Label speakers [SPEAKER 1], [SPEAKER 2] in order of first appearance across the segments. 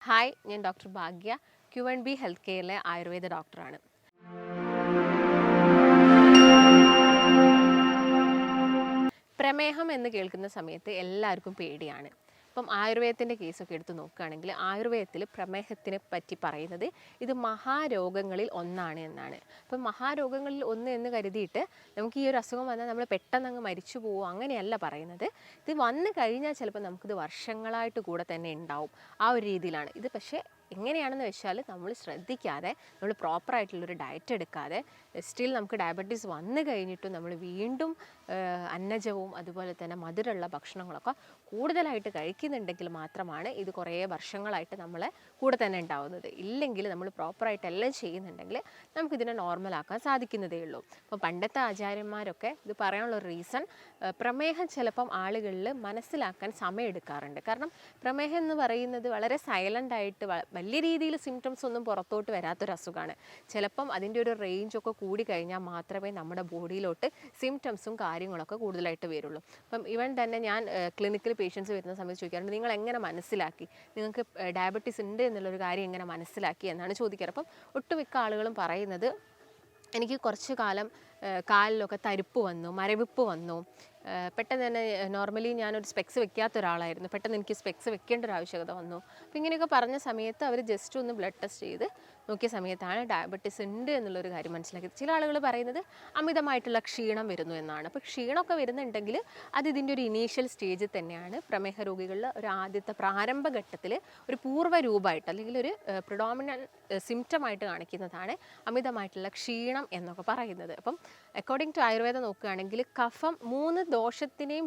[SPEAKER 1] Hi, ഞാൻ doctor ഭാഗ്യ, Q&B health കെയറിലെ Ayurveda ഡോക്ടറാണ്. പ്രമേഹം എന്ന് കേൾക്കുന്ന സമയത്ത് എല്ലാവർക്കും പേടിയാണ്. ഇപ്പം ആയുർവേദത്തിൻ്റെ കേസൊക്കെ എടുത്ത് നോക്കുകയാണെങ്കിൽ ആയുർവേദത്തിൽ പ്രമേഹത്തിനെ പറ്റി പറയുന്നത് ഇത് മഹാരോഗങ്ങളിൽ ഒന്നാണ് എന്നാണ്. അപ്പം മഹാരോഗങ്ങളിൽ ഒന്ന് എന്ന് കരുതിയിട്ട് നമുക്ക് ഈ ഒരു അസുഖം വന്നാൽ നമ്മൾ പെട്ടെന്ന് അങ്ങ് മരിച്ചു പോകുമോ അങ്ങനെയല്ല പറയുന്നത്. ഇത് വന്നു കഴിഞ്ഞാൽ ചിലപ്പോൾ നമുക്കിത് വർഷങ്ങളായിട്ട് കൂടെ തന്നെ ഉണ്ടാവും. ആ ഒരു രീതിയിലാണ് ഇത്. പക്ഷേ എങ്ങനെയാണെന്ന് വെച്ചാൽ നമ്മൾ ശ്രദ്ധിക്കാതെ, നമ്മൾ പ്രോപ്പറായിട്ടുള്ളൊരു ഡയറ്റ് എടുക്കാതെ സ്റ്റിൽ നമുക്ക് ഡയബറ്റീസ് വന്നു കഴിഞ്ഞിട്ടും നമ്മൾ വീണ്ടും അന്നജവും അതുപോലെ തന്നെ മധുരമുള്ള ഭക്ഷണങ്ങളൊക്കെ കൂടുതലായിട്ട് കഴിക്കുന്നുണ്ടെങ്കിൽ മാത്രമാണ് ഇത് കുറേ വർഷങ്ങളായിട്ട് നമ്മളെ കൂടെ തന്നെ ഉണ്ടാവുന്നത്. ഇല്ലെങ്കിൽ നമ്മൾ പ്രോപ്പറായിട്ട് എല്ലാം ചെയ്യുന്നുണ്ടെങ്കിൽ നമുക്കിതിനെ നോർമലാക്കാൻ സാധിക്കുന്നതേ ഉള്ളൂ. അപ്പോൾ പണ്ടത്തെ ആചാര്യന്മാരൊക്കെ ഇത് പറയാനുള്ള റീസൺ പ്രമേഹം ചിലപ്പം ആളുകളിൽ മനസ്സിലാക്കാൻ സമയമെടുക്കാറുണ്ട്. കാരണം പ്രമേഹം എന്ന് പറയുന്നത് വളരെ സൈലൻ്റായിട്ട് വലിയ രീതിയിൽ സിംറ്റംസ് ഒന്നും പുറത്തോട്ട് വരാത്തൊരു അസുഖമാണ്. ചിലപ്പം അതിൻ്റെ ഒരു റേഞ്ചൊക്കെ കൂടി കഴിഞ്ഞാൽ മാത്രമേ നമ്മുടെ ബോഡിയിലോട്ട് സിംറ്റംസും കാര്യങ്ങളൊക്കെ കൂടുതലായിട്ട് വരുള്ളൂ. അപ്പം ഇവൻ തന്നെ ഞാൻ ക്ലിനിക്കിൽ പേഷ്യൻസ് വരുന്ന സമയത്ത് ചോദിക്കാറുണ്ട്, നിങ്ങൾ എങ്ങനെ മനസ്സിലാക്കി, നിങ്ങൾക്ക് ഡയബറ്റീസ് ഉണ്ട് എന്നുള്ളൊരു കാര്യം എങ്ങനെ മനസ്സിലാക്കി എന്നാണ് ചോദിക്കാറ്. അപ്പം ഒട്ടുമിക്ക ആളുകളും പറയുന്നത്, എനിക്ക് കുറച്ച് കാലം കാലിലൊക്കെ തരിപ്പ് വന്നു, മരവിപ്പ് വന്നു, പെട്ടെന്ന് തന്നെ നോർമലി ഞാനൊരു സ്പെക്സ് വെക്കാത്ത ഒരാളായിരുന്നു, പെട്ടെന്ന് എനിക്ക് സ്പെക്സ് വെക്കേണ്ട ഒരു ആവശ്യകത വന്നു. അപ്പോൾ ഇങ്ങനെയൊക്കെ പറഞ്ഞ സമയത്ത് അവർ ജസ്റ്റ് ഒന്ന് ബ്ലഡ് ടെസ്റ്റ് ചെയ്ത് നോക്കിയ സമയത്താണ് ഡയബറ്റീസ് ഉണ്ട് എന്നുള്ളൊരു കാര്യം മനസ്സിലാക്കിയത്. ചില ആളുകൾ പറയുന്നത് അമിതമായിട്ടുള്ള ക്ഷീണം വരുന്നു എന്നാണ്. അപ്പോൾ ക്ഷീണമൊക്കെ വരുന്നുണ്ടെങ്കിൽ അത് ഇതിൻ്റെ ഒരു ഇനീഷ്യൽ സ്റ്റേജിൽ തന്നെയാണ്. പ്രമേഹ രോഗികളിൽ ഒരു ആദ്യത്തെ പ്രാരംഭഘട്ടത്തിൽ ഒരു പൂർവ്വരൂപമായിട്ട് അല്ലെങ്കിൽ ഒരു പ്രിഡോമിനൻറ്റ് സിംറ്റമായിട്ട് കാണിക്കുന്നതാണ് അമിതമായിട്ടുള്ള ക്ഷീണം എന്നൊക്കെ പറയുന്നത്. അപ്പം അക്കോർഡിംഗ് ടു ആയുർവേദം നോക്കുകയാണെങ്കിൽ കഫം 3 ദോഷത്തിനെയും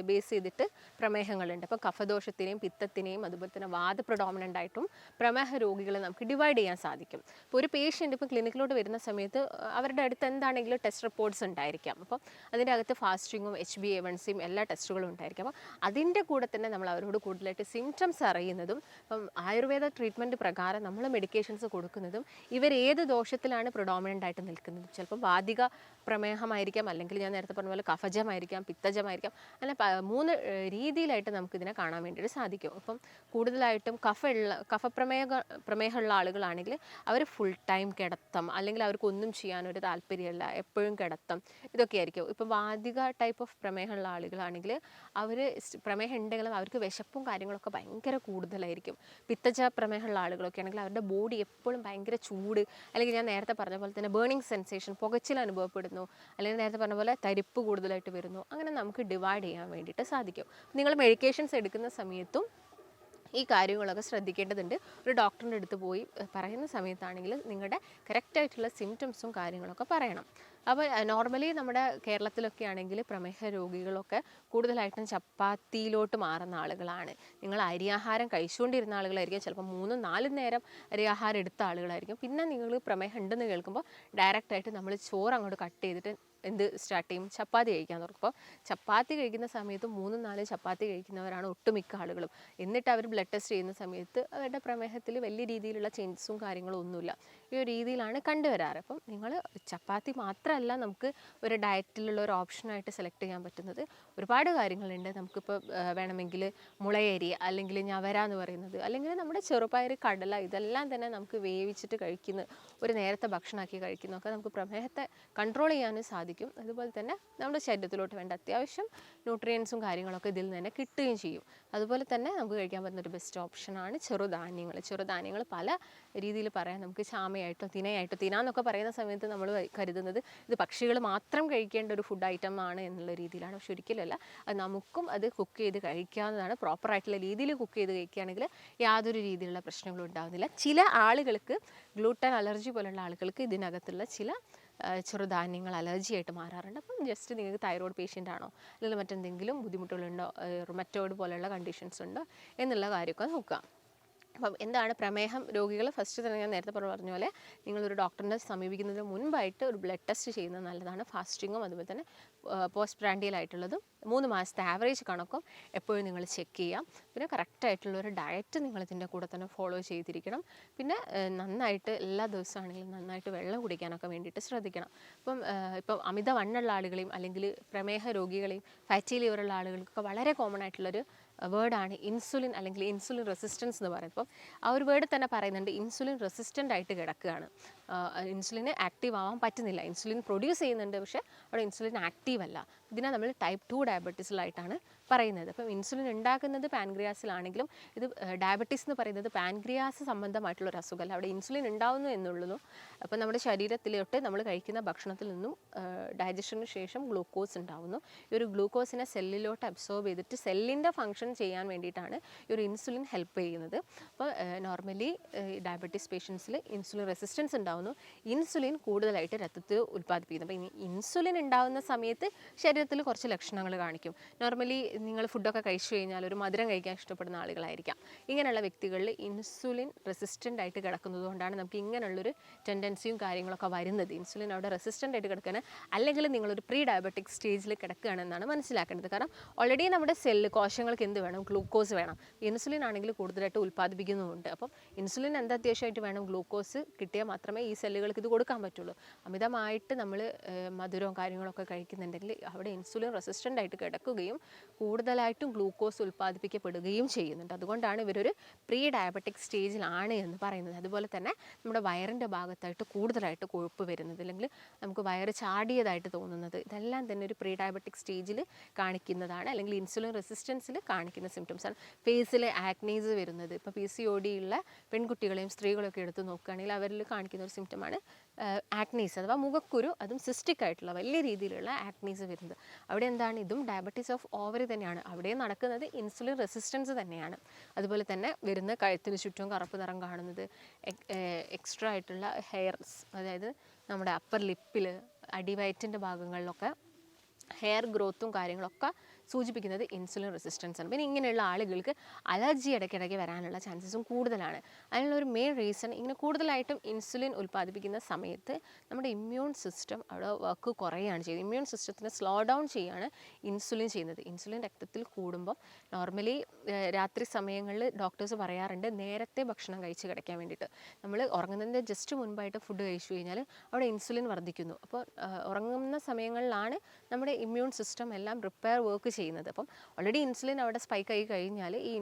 [SPEAKER 1] ബേസ് ചെയ്തിട്ട് പ്രമേഹങ്ങളുണ്ട്. അപ്പോൾ കഫദോഷത്തിനെയും പിത്തത്തിനെയും അതുപോലെ തന്നെ വാദ പ്രിഡോമിനൻ്റ് ആയിട്ടും പ്രമേഹ രോഗികളെ നമുക്ക് ഡിവൈഡ് ചെയ്യാൻ സാധിക്കും. ഇപ്പോൾ ഒരു പേഷ്യൻ്റ് ഇപ്പോൾ ക്ലിനിക്കിലോട്ട് വരുന്ന സമയത്ത് അവരുടെ അടുത്ത് എന്താണെങ്കിലും ടെസ്റ്റ് റിപ്പോർട്ട്സ് ഉണ്ടായിരിക്കാം. അപ്പം അതിൻ്റെ അകത്ത് ഫാസ്റ്റിങ്ങും HbA1c എല്ലാ ടെസ്റ്റുകളും ഉണ്ടായിരിക്കും. അപ്പോൾ അതിൻ്റെ കൂടെ തന്നെ നമ്മൾ അവരോട് കൂടുതലായിട്ട് സിംറ്റംസ് അറിയുന്നതും ഇപ്പം ആയുർവേദ ട്രീറ്റ്മെൻറ്റ് പ്രകാരം നമ്മൾ മെഡിക്കേഷൻസ് കൊടുക്കുന്നതും ഇവർ ഏത് ദോഷത്തിലാണ് പ്രിഡോമിനൻ്റ് ആയിട്ട് നിൽക്കുന്നത്. ചിലപ്പോൾ വാദിക പ്രമേഹമായിരിക്കാം, അല്ലെങ്കിൽ ഞാൻ നേരത്തെ പറഞ്ഞ പോലെ കഫജമായിരിക്കാം, പിത്തജമായിരിക്കാം. അങ്ങനെ 3 രീതിയിലായിട്ട് നമുക്കിതിനെ കാണാൻ വേണ്ടിയിട്ട് സാധിക്കും. അപ്പം കൂടുതലായിട്ടും പ്രമേഹമുള്ള ആളുകളാണെങ്കിൽ അവർ ഫുൾ ടൈം കിടത്തം, അല്ലെങ്കിൽ അവർക്കൊന്നും ചെയ്യാനൊരു താല്പര്യമല്ല, എപ്പോഴും കിടത്തം, ഇതൊക്കെ ആയിരിക്കും. ഇപ്പോൾ വാദിക ടൈപ്പ് ഓഫ് പ്രമേഹമുള്ള ആളുകളാണെങ്കിൽ അവർ പ്രമേഹം ഉണ്ടെങ്കിലും അവർക്ക് വിശപ്പും കാര്യങ്ങളൊക്കെ ഭയങ്കര കൂടുതലായിരിക്കും. പിത്തജ പ്രമേഹമുള്ള ആളുകളൊക്കെ ആണെങ്കിൽ അവരുടെ ബോഡി എപ്പോഴും ഭയങ്കര ചൂട്, അല്ലെങ്കിൽ ഞാൻ നേരത്തെ പറഞ്ഞ പോലെ തന്നെ ബേണിംഗ് സെൻസേഷൻ, പുകച്ചിൽ അനുഭവപ്പെടുന്നു, അല്ലെങ്കിൽ നേരത്തെ പറഞ്ഞ പോലെ തരിപ്പ് കൂടുതലായിട്ട് വരുന്നു. അങ്ങനെ നമുക്ക് ഡിവൈഡ് ചെയ്യാൻ വേണ്ടിയിട്ട് സാധിക്കും. നിങ്ങൾ മെഡിക്കേഷൻസ് എടുക്കുന്ന സമയത്തും ഈ കാര്യങ്ങളൊക്കെ ശ്രദ്ധിക്കേണ്ടതുണ്ട്. ഒരു ഡോക്ടറിൻ്റെ അടുത്ത് പോയി പറയുന്ന സമയത്താണെങ്കിൽ നിങ്ങളുടെ കറക്റ്റായിട്ടുള്ള സിംറ്റംസും കാര്യങ്ങളൊക്കെ പറയണം. അപ്പോൾ നോർമലി നമ്മുടെ കേരളത്തിലൊക്കെ ആണെങ്കിൽ പ്രമേഹ രോഗികളൊക്കെ കൂടുതലായിട്ടും ചപ്പാത്തിയിലോട്ട് മാറുന്ന ആളുകളാണ്. നിങ്ങൾ അരിയാഹാരം കഴിച്ചുകൊണ്ടിരുന്ന ആളുകളായിരിക്കും, ചിലപ്പോൾ 3-4 നേരം അരിയാഹാരം എടുത്ത ആളുകളായിരിക്കും. പിന്നെ നിങ്ങൾ പ്രമേഹം ഉണ്ടെന്ന് കേൾക്കുമ്പോൾ ഡയറക്റ്റായിട്ട് നമ്മൾ ചോറ് അങ്ങോട്ട് കട്ട് ചെയ്തിട്ട് എന്ത് സ്റ്റാർട്ട് ചെയ്യും, ചപ്പാത്തി കഴിക്കാൻ തുടങ്ങും. അപ്പോൾ ചപ്പാത്തി കഴിക്കുന്ന സമയത്ത് 3-4 ചപ്പാത്തി കഴിക്കുന്നവരാണ് ഒട്ടുമിക്ക ആളുകളും. എന്നിട്ട് അവർ ബ്ലഡ് ടെസ്റ്റ് ചെയ്യുന്ന സമയത്ത് അവരുടെ പ്രമേഹത്തിൽ വലിയ രീതിയിലുള്ള ചേഞ്ചസും കാര്യങ്ങളും ഒന്നുമില്ല. ഈ ഒരു രീതിയിലാണ് കണ്ടുവരാറ്. അപ്പം നിങ്ങൾ ചപ്പാത്തി മാത്രമല്ല നമുക്ക് ഒരു ഡയറ്റിലുള്ള ഒരു ഓപ്ഷനായിട്ട് സെലക്ട് ചെയ്യാൻ പറ്റുന്നത്. ഒരുപാട് കാര്യങ്ങളുണ്ട്. നമുക്കിപ്പോൾ വേണമെങ്കിൽ മുളയരി, അല്ലെങ്കിൽ ഞവര എന്ന് പറയുന്നത്, അല്ലെങ്കിൽ നമ്മുടെ ചെറുപയർ, കടല, ഇതെല്ലാം തന്നെ നമുക്ക് വേവിച്ചിട്ട് കഴിക്കുന്ന ഒരു നേരത്തെ ഭക്ഷണമാക്കി കഴിക്കുന്നതൊക്കെ നമുക്ക് പ്രമേഹത്തെ കൺട്രോൾ ചെയ്യാനും സാധിക്കും. അതുപോലെ തന്നെ നമ്മുടെ ശരീരത്തിലോട്ട് വേണ്ട അത്യാവശ്യം ന്യൂട്രിയൻസും കാര്യങ്ങളൊക്കെ ഇതിൽ നിന്ന് തന്നെ കിട്ടുകയും ചെയ്യും. അതുപോലെ തന്നെ നമുക്ക് കഴിക്കാൻ പറ്റുന്ന ഒരു ബെസ്റ്റ് ഓപ്ഷനാണ് ചെറുധാന്യങ്ങൾ. ചെറുധാന്യങ്ങൾ പല രീതിയിൽ പറയാം. നമുക്ക് ചാമയായിട്ടോ തിനയായിട്ടോ, തിന എന്നൊക്കെ പറയുന്ന സമയത്ത് നമ്മൾ കരുതുന്നത് ഇത് പക്ഷികൾ മാത്രം കഴിക്കേണ്ട ഒരു ഫുഡ് ഐറ്റം ആണ് എന്നുള്ള രീതിയിലാണ്. പക്ഷെ ഒരിക്കലല്ല, അത് നമുക്കും അത് കുക്ക് ചെയ്ത് കഴിക്കാവുന്നതാണ്. പ്രോപ്പറായിട്ടുള്ള രീതിയിൽ കുക്ക് ചെയ്ത് കഴിക്കുകയാണെങ്കിൽ യാതൊരു രീതിയിലുള്ള പ്രശ്നങ്ങളും ഉണ്ടാകുന്നില്ല. ചില ആളുകൾക്ക് ഗ്ലൂട്ടൻ അലർജി പോലുള്ള ആളുകൾക്ക് ഇതിനകത്തുള്ള ചില ചെറുധാന്യങ്ങൾ അലർജി ആയിട്ട് മാറാറുണ്ട്. അപ്പം ജസ്റ്റ് നിങ്ങൾക്ക് തൈറോയ്ഡ് പേഷ്യൻ്റ് ആണോ, അല്ലെങ്കിൽ മറ്റെന്തെങ്കിലും ബുദ്ധിമുട്ടുകളുണ്ടോ, റുമറ്റോയ്ഡ് പോലെയുള്ള കണ്ടീഷൻസ് ഉണ്ടോ എന്നുള്ള കാര്യമൊക്കെ നോക്കുക. അപ്പം എന്താണ് പ്രമേഹം രോഗികൾ, ഫസ്റ്റ് തന്നെ ഞാൻ നേരത്തെ പറഞ്ഞ പോലെ നിങ്ങളൊരു ഡോക്ടറിനെ സമീപിക്കുന്നതിന് മുൻപായിട്ട് ഒരു ബ്ലഡ് ടെസ്റ്റ് ചെയ്യുന്നത് നല്ലതാണ്. ഫാസ്റ്റിങ്ങും അതുപോലെ തന്നെ പോസ്റ്റ് പ്രാൻഡിയൽ ആയിട്ടുള്ളതും 3 മാസത്തെ ആവറേജ് കണക്കും എപ്പോഴും നിങ്ങൾ ചെക്ക് ചെയ്യാം. പിന്നെ കറക്റ്റായിട്ടുള്ളൊരു ഡയറ്റ് നിങ്ങളിതിൻ്റെ കൂടെ തന്നെ ഫോളോ ചെയ്തിരിക്കണം. പിന്നെ നന്നായിട്ട് എല്ലാ ദിവസമാണെങ്കിലും നന്നായിട്ട് വെള്ളം കുടിക്കാനൊക്കെ വേണ്ടിയിട്ട് ശ്രദ്ധിക്കണം. ഇപ്പം അമിതവണ്ണമുള്ള ആളുകളെയും അല്ലെങ്കിൽ പ്രമേഹ രോഗികളെയും ഫാറ്റി ലിവറുള്ള ആളുകൾക്കൊക്കെ വളരെ കോമൺ ആയിട്ടുള്ളൊരു വേർഡാണ് ഇൻസുലിൻ അല്ലെങ്കിൽ ഇൻസുലിൻ റെസിസ്റ്റൻസ് എന്ന് പറയുന്നത്. അപ്പം ആ ഒരു വേർഡ് തന്നെ പറയുന്നുണ്ട് ഇൻസുലിൻ റെസിസ്റ്റൻ്റ് ആയിട്ട് കിടക്കുകയാണ്. ഇൻസുലിന് ആക്റ്റീവ് ആവാൻ പറ്റുന്നില്ല. ഇൻസുലിൻ പ്രൊഡ്യൂസ് ചെയ്യുന്നുണ്ട്, പക്ഷേ അവിടെ ഇൻസുലിൻ ആക്റ്റീവ് അല്ല. ഇതിനെ നമ്മൾ ടൈപ്പ് 2 ഡയബറ്റീസിലായിട്ടാണ് പറയുന്നത്. അപ്പം ഇൻസുലിൻ ഉണ്ടാക്കുന്നത് പാൻക്രിയാസിലാണെങ്കിലും ഇത് ഡയബറ്റീസ് എന്ന് പറയുന്നത് പാൻക്രിയാസ് സംബന്ധമായിട്ടുള്ള ഒരു അസുഖമല്ല. അവിടെ ഇൻസുലിൻ ഉണ്ടാവുന്നു എന്നുള്ളൂ. അപ്പം നമ്മുടെ ശരീരത്തിലോട്ട് നമ്മൾ കഴിക്കുന്ന ഭക്ഷണത്തിൽ നിന്നും ഡൈജഷന് ശേഷം ഗ്ലൂക്കോസ് ഉണ്ടാവുന്നു. ഈ ഒരു ഗ്ലൂക്കോസിനെ സെല്ലിലോട്ട് അബ്സോർബ് ചെയ്തിട്ട് സെല്ലിൻ്റെ ഫംഗ്ഷൻ ചെയ്യാൻ വേണ്ടിയിട്ടാണ് ഈ ഒരു ഇൻസുലിൻ ഹെൽപ്പ് ചെയ്യുന്നത്. അപ്പോൾ നോർമലി ഡയബറ്റീസ് പേഷ്യൻസിൽ ഇൻസുലിൻ റെസിസ്റ്റൻസ് ഉണ്ടാവുന്നു. ഇൻസുലിൻ കൂടുതലായിട്ട് രക്തത്തിൽ ഉൽപ്പാദിപ്പിക്കുന്നു. അപ്പോൾ ഇൻസുലിൻ ഉണ്ടാകുന്ന സമയത്ത് ശരീരത്തിൽ കുറച്ച് ലക്ഷണങ്ങൾ കാണിക്കും. നോർമലി നിങ്ങൾ ഫുഡൊക്കെ കഴിച്ചു കഴിഞ്ഞാൽ ഒരു മധുരം കഴിക്കാൻ ഇഷ്ടപ്പെടുന്ന ആളുകളായിരിക്കാം. ഇങ്ങനെയുള്ള വ്യക്തികളിൽ ഇൻസുലിൻ റെസിസ്റ്റൻ്റ് ആയിട്ട് കിടക്കുന്നത് കൊണ്ടാണ് നമുക്ക് ഇങ്ങനെയുള്ളൊരു ടെൻഡൻസിയും കാര്യങ്ങളൊക്കെ വരുന്നത്. ഇൻസുലിൻ അവിടെ റെസിസ്റ്റൻ്റ് ആയിട്ട് കിടക്കുകയാണ്, അല്ലെങ്കിൽ നിങ്ങളൊരു പ്രീ ഡയബറ്റിക് സ്റ്റേജിൽ കിടക്കുകയാണെന്നാണ് മനസ്സിലാക്കേണ്ടത്. കാരണം ഓൾറെഡി നമ്മുടെ കോശങ്ങൾക്ക് എന്ത് വേണം? ഗ്ലൂക്കോസ് വേണം. ഇൻസുലിൻ ആണെങ്കിൽ കൂടുതലായിട്ട് ഉൽപ്പാദിപ്പിക്കുന്നുമുണ്ട്. അപ്പം ഇൻസുലിൻ എന്താ അത്യാവശ്യമായിട്ട് വേണം? ഗ്ലൂക്കോസ് കിട്ടിയാൽ മാത്രമേ ഈ സെല്ലുകൾക്ക് ഇത് കൊടുക്കാൻ പറ്റുള്ളൂ. അമിതമായിട്ട് നമ്മൾ മധുരവും കാര്യങ്ങളൊക്കെ കഴിക്കുന്നുണ്ടെങ്കിൽ അവിടെ ഇൻസുലിൻ റെസിസ്റ്റൻ്റ് ആയിട്ട് കിടക്കുകയും കൂടുതലായിട്ടും ഗ്ലൂക്കോസ് ഉൽപ്പാദിപ്പിക്കപ്പെടുകയും ചെയ്യുന്നുണ്ട്. അതുകൊണ്ടാണ് ഇവരൊരു പ്രീ ഡയബറ്റിക് സ്റ്റേജിലാണ് എന്ന് പറയുന്നത്. അതുപോലെ തന്നെ നമ്മുടെ വയറിൻ്റെ ഭാഗത്തായിട്ട് കൂടുതലായിട്ട് കൊഴുപ്പ് വരുന്നത്, അല്ലെങ്കിൽ നമുക്ക് വയറ് ചാടിയതായിട്ട് തോന്നുന്നത്, ഇതെല്ലാം തന്നെ ഒരു പ്രീ ഡയബറ്റിക് സ്റ്റേജിൽ കാണിക്കുന്നതാണ്, അല്ലെങ്കിൽ ഇൻസുലിൻ റെസിസ്റ്റൻസിൽ കാണിക്കുന്ന സിംറ്റംസാണ്. ഫേസിൽ ആക്നീസ് വരുന്നത്, ഇപ്പോൾ PCOD ഉള്ള പെൺകുട്ടികളെയും സ്ത്രീകളെയൊക്കെ എടുത്ത് നോക്കുകയാണെങ്കിൽ അവരിൽ കാണിക്കുന്ന ഒരു സിംറ്റമാണ് ആക്നീസ് അഥവാ മുഖക്കുരു. അതും സിസ്റ്റിക് ആയിട്ടുള്ള വലിയ രീതിയിലുള്ള ആക്നീസ് വരുന്നത്. അവിടെ എന്താണ്? ഇതും ഡയബറ്റീസ് ഓഫ് ഓവറി തന്നെയാണ്. അവിടെ നടക്കുന്നത് ഇൻസുലിൻ റെസിസ്റ്റൻസ് തന്നെയാണ്. അതുപോലെ തന്നെ വരുന്ന കഴുത്തിന് ചുറ്റും കറുപ്പ് നിറം കാണുന്നത്, എക്സ്ട്രാ ആയിട്ടുള്ള ഹെയർസ്, അതായത് നമ്മുടെ അപ്പർ ലിപ്പിൽ അടിവയറ്റിൻ്റെ ഭാഗങ്ങളിലൊക്കെ ഹെയർ ഗ്രോത്തും കാര്യങ്ങളൊക്കെ സൂചിപ്പിക്കുന്നത് ഇൻസുലിൻ റെസിസ്റ്റൻസ് ആണ്. പിന്നെ ഇങ്ങനെയുള്ള ആളുകൾക്ക് അലർജി ഇടയ്ക്കിടയ്ക്ക് വരാനുള്ള ചാൻസസും കൂടുതലാണ്. അതിനുള്ള ഒരു മെയിൻ റീസൺ, ഇങ്ങനെ കൂടുതലായിട്ടും ഇൻസുലിൻ ഉൽപ്പാദിപ്പിക്കുന്ന സമയത്ത് നമ്മുടെ ഇമ്മ്യൂൺ സിസ്റ്റം അവിടെ വർക്ക് കുറയുകയാണ് ചെയ്യുന്നത്. ഇമ്മ്യൂൺ സിസ്റ്റത്തിനെ സ്ലോ ഡൗൺ ചെയ്യുകയാണ് ഇൻസുലിൻ ചെയ്യുന്നത്. ഇൻസുലിൻ രക്തത്തിൽ കൂടുമ്പം നോർമലി രാത്രി സമയങ്ങളിൽ ഡോക്ടേഴ്സ് പറയാറുണ്ട് നേരത്തെ ഭക്ഷണം കഴിച്ച് കിടക്കാൻ വേണ്ടിയിട്ട്. നമ്മൾ ഉറങ്ങുന്നതിൻ്റെ ജസ്റ്റ് മുൻപായിട്ട് ഫുഡ് കഴിച്ചു കഴിഞ്ഞാൽ അവിടെ ഇൻസുലിൻ വർദ്ധിക്കുന്നു. അപ്പോൾ ഉറങ്ങുന്ന സമയങ്ങളിലാണ് നമ്മുടെ ഇമ്മ്യൂൺ സിസ്റ്റം എല്ലാം റിപ്പയർ വർക്ക് ചെയ്യുന്നത്. അപ്പം ഓൾറെഡി ഇൻസുലിൻ അവിടെ സ്പൈക്ക് ആയി കഴിഞ്ഞാൽ ഈ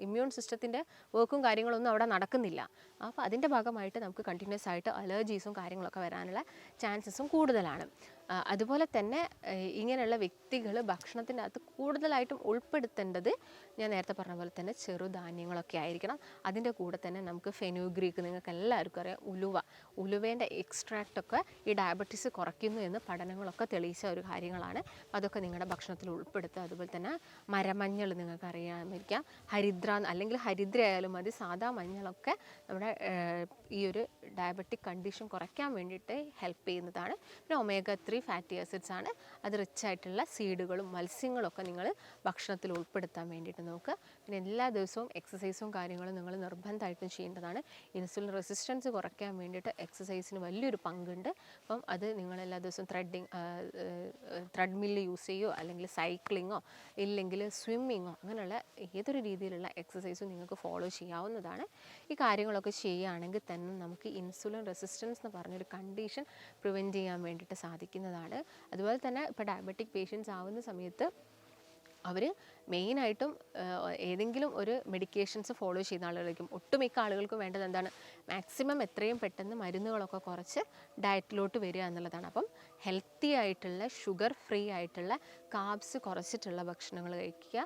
[SPEAKER 1] ഇമ്മ്യൂൺ സിസ്റ്റത്തിൻ്റെ വർക്കും കാര്യങ്ങളൊന്നും അവിടെ നടക്കുന്നില്ല. അപ്പോൾ അതിൻ്റെ ഭാഗമായിട്ട് നമുക്ക് കണ്ടിന്യൂസ് ആയിട്ട് അലർജീസും കാര്യങ്ങളൊക്കെ വരാനുള്ള ചാൻസസും കൂടുതലാണ്. അതുപോലെ തന്നെ ഇങ്ങനെയുള്ള വ്യക്തികൾ ഭക്ഷണത്തിൻ്റെ അകത്ത് കൂടുതലായിട്ടും ഉൾപ്പെടുത്തേണ്ടത് ഞാൻ നേരത്തെ പറഞ്ഞ പോലെ തന്നെ ചെറുധാന്യങ്ങളൊക്കെ ആയിരിക്കണം. അതിൻ്റെ കൂടെ തന്നെ നമുക്ക് ഫെനുഗ്രീക്ക്, നിങ്ങൾക്ക് എല്ലാവർക്കും അറിയാം, ഉലുവേൻ്റെ എക്സ്ട്രാക്റ്റൊക്കെ ഈ ഡയബറ്റീസ് കുറയ്ക്കുന്നു എന്ന് പഠനങ്ങളൊക്കെ തെളിയിച്ച ഒരു കാര്യങ്ങളാണ്. അതൊക്കെ നിങ്ങളുടെ ഭക്ഷണത്തിൽ ഉൾപ്പെടുത്തുക. അതുപോലെ തന്നെ മരമഞ്ഞൾ നിങ്ങൾക്ക് അറിയാമായിരിക്കാം, ഹരിദ്ര അല്ലെങ്കിൽ ഹരിദ്ര ആയാലും മതി, സാധാ മഞ്ഞളൊക്കെ നമ്മുടെ ഈ ഒരു ഡയബറ്റിക് കണ്ടീഷൻ കുറയ്ക്കാൻ വേണ്ടിയിട്ട് ഹെൽപ്പ് ചെയ്യുന്നതാണ്. പിന്നെ omega-3 ഫാറ്റി ആസിഡ്സ് ആണ്. അത് റിച്ച് ആയിട്ടുള്ള സീഡുകളും മത്സ്യങ്ങളൊക്കെ നിങ്ങൾ ഭക്ഷണത്തിൽ ഉൾപ്പെടുത്താൻ വേണ്ടിയിട്ട് നോക്കുക. പിന്നെ എല്ലാ ദിവസവും എക്സസൈസും കാര്യങ്ങളും നിങ്ങൾ നിർബന്ധമായിട്ടും ചെയ്യേണ്ടതാണ്. ഇൻസുലിൻ റെസിസ്റ്റൻസ് കുറയ്ക്കാൻ വേണ്ടിയിട്ട് എക്സസൈസിന് വലിയൊരു പങ്കുണ്ട്. അപ്പം അത് നിങ്ങൾ എല്ലാ ദിവസവും ത്രെഡ്മില്ല് യൂസ് ചെയ്യുകയോ അല്ലെങ്കിൽ സൈക്ലിങ്ങോ ഇല്ലെങ്കിൽ സ്വിമ്മിങ്ങോ അങ്ങനെയുള്ള ഏതൊരു രീതിയിലുള്ള എക്സസൈസും നിങ്ങൾക്ക് ഫോളോ ചെയ്യാവുന്നതാണ്. ഈ കാര്യങ്ങളൊക്കെ ചെയ്യുകയാണെങ്കിൽ തന്നെ നമുക്ക് ഇൻസുലിൻ റെസിസ്റ്റൻസ് എന്ന് പറഞ്ഞൊരു കണ്ടീഷൻ പ്രിവെൻറ്റ് ചെയ്യാൻ വേണ്ടിയിട്ട് സാധിക്കുന്നതാണ്. അതുപോലെ തന്നെ ഇപ്പോൾ ഡയബറ്റിക് പേഷ്യൻസ് ആവുന്ന സമയത്ത് അവർ മെയിനായിട്ടും ഏതെങ്കിലും ഒരു മെഡിക്കേഷൻസ് ഫോളോ ചെയ്യുന്ന ആളുകളായിരിക്കും. ഒട്ടുമിക്ക ആളുകൾക്കും വേണ്ടത് എന്താണ്? മാക്സിമം എത്രയും പെട്ടെന്ന് മരുന്നുകളൊക്കെ കുറച്ച് ഡയറ്റിലോട്ട് വരിക എന്നുള്ളതാണ്. അപ്പം ഹെൽത്തി ആയിട്ടുള്ള ഷുഗർ ഫ്രീ ആയിട്ടുള്ള കാർബ്സ് കുറച്ചിട്ടുള്ള ഭക്ഷണങ്ങൾ കഴിക്കുക.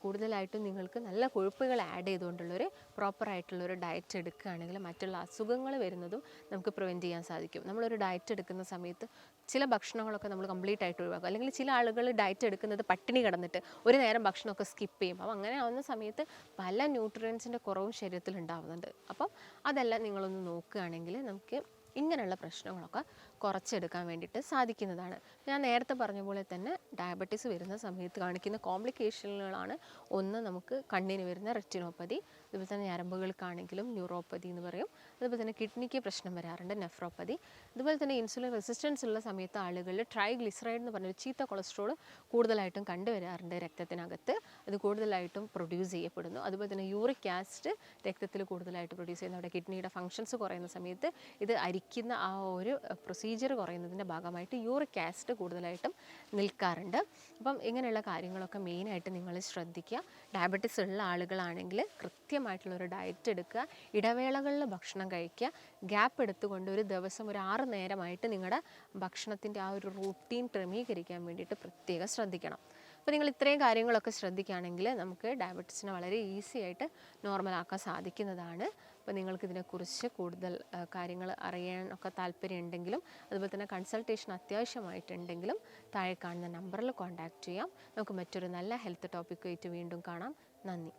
[SPEAKER 1] കൂടുതലായിട്ടും നിങ്ങൾക്ക് നല്ല കൊഴുപ്പുകൾ ആഡ് ചെയ്തുകൊണ്ടുള്ളൊരു പ്രോപ്പറായിട്ടുള്ളൊരു ഡയറ്റ് എടുക്കുകയാണെങ്കിൽ മറ്റുള്ള അസുഖങ്ങൾ വരുന്നതും നമുക്ക് പ്രിവെൻറ്റ് ചെയ്യാൻ സാധിക്കും. നമ്മളൊരു ഡയറ്റ് എടുക്കുന്ന സമയത്ത് ചില ഭക്ഷണങ്ങളൊക്കെ നമ്മൾ കംപ്ലീറ്റ് ആയിട്ട് ഒഴിവാക്കും. അല്ലെങ്കിൽ ചില ആളുകൾ ഡയറ്റ് എടുക്കുന്നത് പട്ടിണി കിടന്നിട്ട് ഒരു നേരം ഭക്ഷണമൊക്കെ സ്കിപ്പ് ചെയ്യും. അപ്പം അങ്ങനെ ആവുന്ന സമയത്ത് പല ന്യൂട്രിയൻസിൻ്റെ കുറവും ശരീരത്തിൽ ഉണ്ടാവുന്നുണ്ട്. അപ്പം അതെല്ലാം നിങ്ങളൊന്ന് നോക്കുകയാണെങ്കിൽ നമുക്ക് ഇങ്ങനെയുള്ള പ്രശ്നങ്ങളൊക്കെ കുറച്ചെടുക്കാൻ വേണ്ടിയിട്ട് സാധിക്കുന്നതാണ്. ഞാൻ നേരത്തെ പറഞ്ഞ പോലെ തന്നെ ഡയബറ്റീസ് വരുന്ന സമയത്ത് കാണിക്കുന്ന കോംപ്ലിക്കേഷനുകളാണ് ഒന്ന്, നമുക്ക് കണ്ണിന് വരുന്ന റെറ്റിനോപ്പതി, അതുപോലെ തന്നെ ഞരമ്പുകൾക്കാണെങ്കിലും ന്യൂറോപ്പതി എന്ന് പറയും. അതുപോലെ തന്നെ കിഡ്നിക്ക് പ്രശ്നം വരാറുണ്ട്, നെഫ്രോപ്പതി. അതുപോലെ തന്നെ ഇൻസുലിൻ റെസിസ്റ്റൻസ് ഉള്ള സമയത്ത് ആളുകളിൽ ട്രൈഗ്ലിസറൈഡ് എന്ന് പറഞ്ഞൊരു ചീത്ത കൊളസ്ട്രോൾ കൂടുതലായിട്ടും കണ്ടുവരാറുണ്ട് രക്തത്തിനകത്ത്. അത് കൂടുതലായിട്ടും പ്രൊഡ്യൂസ് ചെയ്യപ്പെടുന്നു. അതുപോലെ തന്നെ യൂറിക് ആസിഡ് രക്തത്തിൽ കൂടുതലായിട്ട് പ്രൊഡ്യൂസ് ചെയ്യുന്നു. അവിടെ കിഡ്നിയുടെ ഫങ്ഷൻസ് കുറയുന്ന സമയത്ത് ഇത് അരിക്കുന്ന ആ ഒരു പ്രൊസീജിയർ പ്രൊസീജിയർ കുറയുന്നതിൻ്റെ ഭാഗമായിട്ട് യൂറിക് ആസിഡ് കൂടുതലായിട്ടും നിൽക്കാറുണ്ട്. അപ്പം ഇങ്ങനെയുള്ള കാര്യങ്ങളൊക്കെ മെയിനായിട്ട് നിങ്ങൾ ശ്രദ്ധിക്കുക. ഡയബറ്റിസ് ഉള്ള ആളുകളാണെങ്കിൽ കൃത്യമായിട്ടുള്ളൊരു ഡയറ്റ് എടുക്കുക, ഇടവേളകളിൽ ഭക്ഷണം കഴിക്കുക, ഗ്യാപ്പ് എടുത്തുകൊണ്ട് ഒരു ദിവസം ഒരു 6 നേരമായിട്ട് നിങ്ങളുടെ ഭക്ഷണത്തിൻ്റെ ആ ഒരു റൂട്ടീൻ ക്രമീകരിക്കാൻ വേണ്ടിയിട്ട് പ്രത്യേകം ശ്രദ്ധിക്കണം. അപ്പോൾ നിങ്ങൾ ഇത്രയും കാര്യങ്ങളൊക്കെ ശ്രദ്ധിക്കുകയാണെങ്കിൽ നമുക്ക് ഡയബറ്റീസിനെ വളരെ ഈസി ആയിട്ട് നോർമലാക്കാൻ സാധിക്കുന്നതാണ്. അപ്പോൾ നിങ്ങൾക്ക് ഇതിനെക്കുറിച്ച് കൂടുതൽ കാര്യങ്ങൾ അറിയാൻ ഒക്കെ താല്പര്യമുണ്ടെങ്കിലും അതുപോലെ തന്നെ കൺസൾട്ടേഷൻ അത്യാവശ്യമായിട്ടുണ്ടെങ്കിലും താഴെ കാണുന്ന നമ്പറിൽ കോൺടാക്റ്റ് ചെയ്യാം. നമുക്ക് മറ്റൊരു നല്ല ഹെൽത്ത് ടോപ്പിക്കുമായിട്ട് വീണ്ടും കാണാം. നന്ദി.